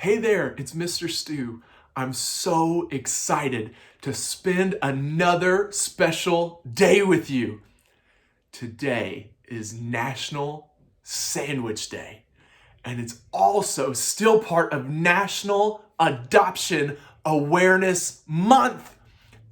Hey there, it's Mr. Stu. I'm so excited to spend another special day with you. Today is National Sandwich Day, and it's also still part of National Adoption Awareness Month.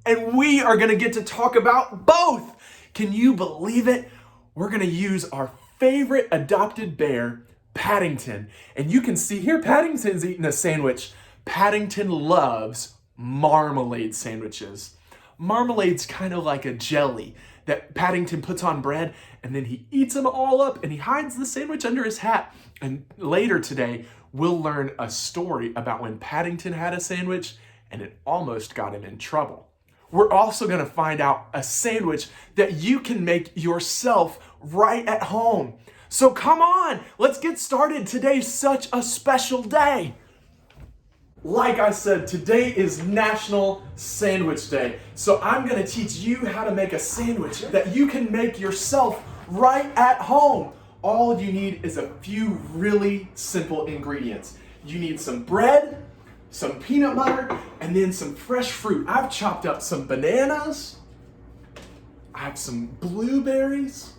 And we are gonna get to talk about both. Can you believe it? We're gonna use our favorite adopted bear, Paddington. And you can see here, Paddington's eating a sandwich. Paddington loves marmalade sandwiches. Marmalade's kind of like a jelly that Paddington puts on bread, and then he eats them all up and he hides the sandwich under his hat. And later today, we'll learn a story about when Paddington had a sandwich and it almost got him in trouble. We're also gonna find out a sandwich that you can make yourself right at home. So come on, let's get started. Today's such a special day. Like I said, today is National Sandwich Day. So I'm gonna teach you how to make a sandwich that you can make yourself right at home. All you need is a few really simple ingredients. You need some bread, some peanut butter, and then some fresh fruit. I've chopped up some bananas, I have some blueberries,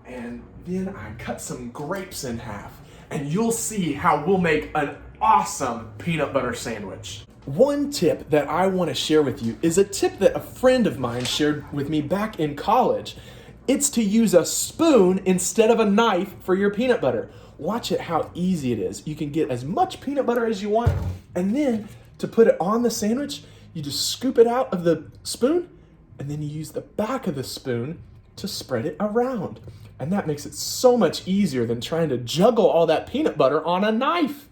and then I cut some grapes in half. And you'll see how we'll make an awesome peanut butter sandwich. One tip that I want to share with you is a tip that a friend of mine shared with me back in college. It's to use a spoon instead of a knife for your peanut butter. Watch it how easy it is. You can get as much peanut butter as you want, and then to put it on the sandwich, you just scoop it out of the spoon, and then you use the back of the spoon to spread it around. And that makes it so much easier than trying to juggle all that peanut butter on a knife.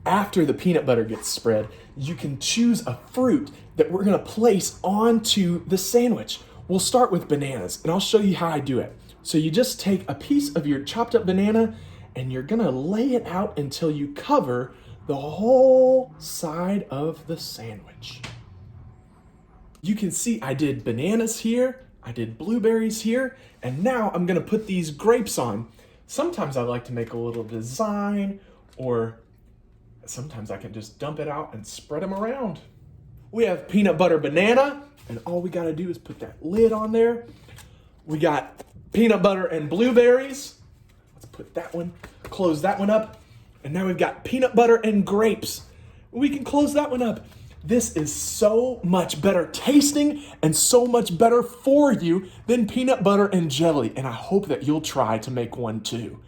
After the peanut butter gets spread, you can choose a fruit that we're gonna place onto the sandwich. We'll start with bananas, and I'll show you how I do it. So you just take a piece of your chopped up banana, and you're gonna lay it out until you cover the whole side of the sandwich. You can see I did bananas here, I did blueberries here, and now I'm gonna put these grapes on. Sometimes I like to make a little design, or sometimes I can just dump it out and spread them around. We have peanut butter banana, and all we gotta do is put that lid on there. We got peanut butter and blueberries. Let's put that one, close that one up. And now we've got peanut butter and grapes. We can close that one up. This is so much better tasting and so much better for you than peanut butter and jelly. And I hope that you'll try to make one too.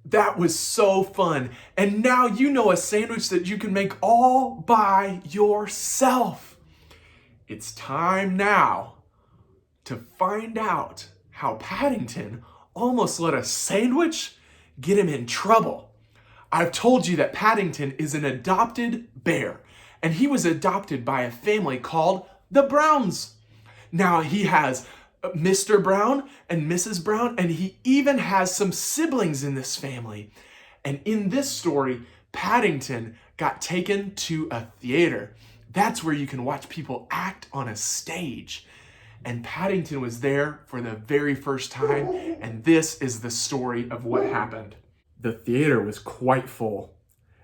That was so fun. And now you know a sandwich that you can make all by yourself. It's time now to find out how Paddington almost let a sandwich get him in trouble. I've told you that Paddington is an adopted bear, and he was adopted by a family called the Browns. Now he has Mr. Brown and Mrs. Brown, and he even has some siblings in this family. And in this story, Paddington got taken to a theater. That's where you can watch people act on a stage. And Paddington was there for the very first time, and this is the story of what happened. The theater was quite full,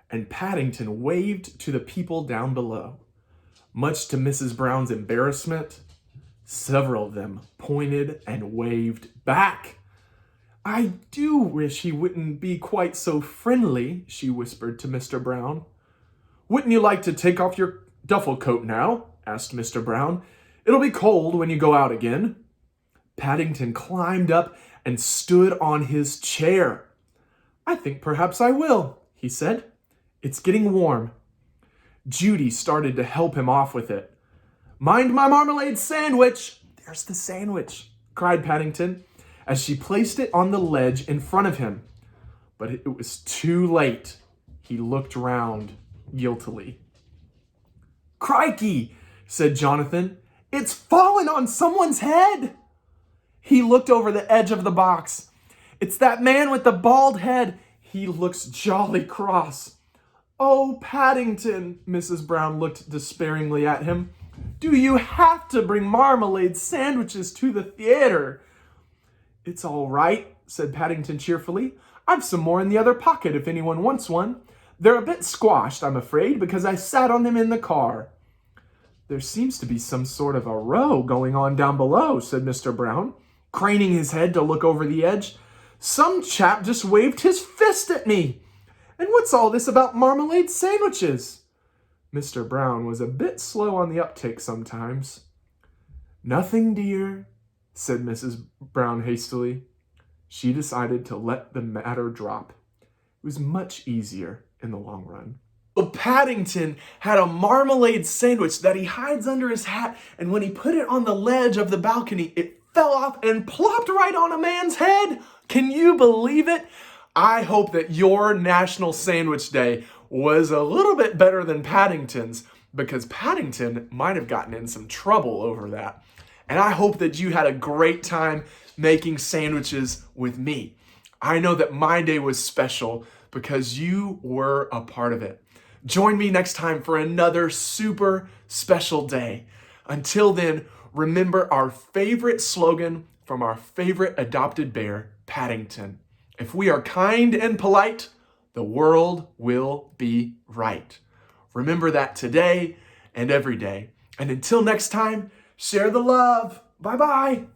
and Paddington waved to the people down below. Much to Mrs. Brown's embarrassment, several of them pointed and waved back. "I do wish he wouldn't be quite so friendly," she whispered to Mr. Brown. "Wouldn't you like to take off your duffel coat now?" asked Mr. Brown. "It'll be cold when you go out again." Paddington climbed up and stood on his chair. "I think perhaps I will," he said. "It's getting warm." Judy started to help him off with it. "Mind my marmalade sandwich!" "There's the sandwich," cried Paddington, as she placed it on the ledge in front of him. But it was too late. He looked round guiltily. "Crikey," said Jonathan. "It's fallen on someone's head." He looked over the edge of the box. "It's that man with the bald head. He looks jolly cross." "Oh, Paddington," Mrs. Brown looked despairingly at him. "Do you have to bring marmalade sandwiches to the theater?" "It's all right," said Paddington cheerfully. "I've some more in the other pocket if anyone wants one. They're a bit squashed, I'm afraid, because I sat on them in the car. There seems to be some sort of a row going on down below, said Mr. Brown, craning his head to look over the edge. Some chap just waved his fist at me. And what's all this about marmalade sandwiches? Mr. Brown was a bit slow on the uptake sometimes. Nothing, dear, said Mrs. Brown hastily. She decided to let the matter drop. It was much easier in the long run. Well, Paddington had a marmalade sandwich that he hides under his hat, and when he put it on the ledge of the balcony, it fell off and plopped right on a man's head. Can you believe it? I hope that your National Sandwich Day was a little bit better than Paddington's, because Paddington might have gotten in some trouble over that. And I hope that you had a great time making sandwiches with me. I know that my day was special because you were a part of it. Join me next time for another super special day. Until then, remember our favorite slogan from our favorite adopted bear, Paddington. If we are kind and polite, the world will be right. Remember that today and every day. And until next time, share the love. Bye-bye.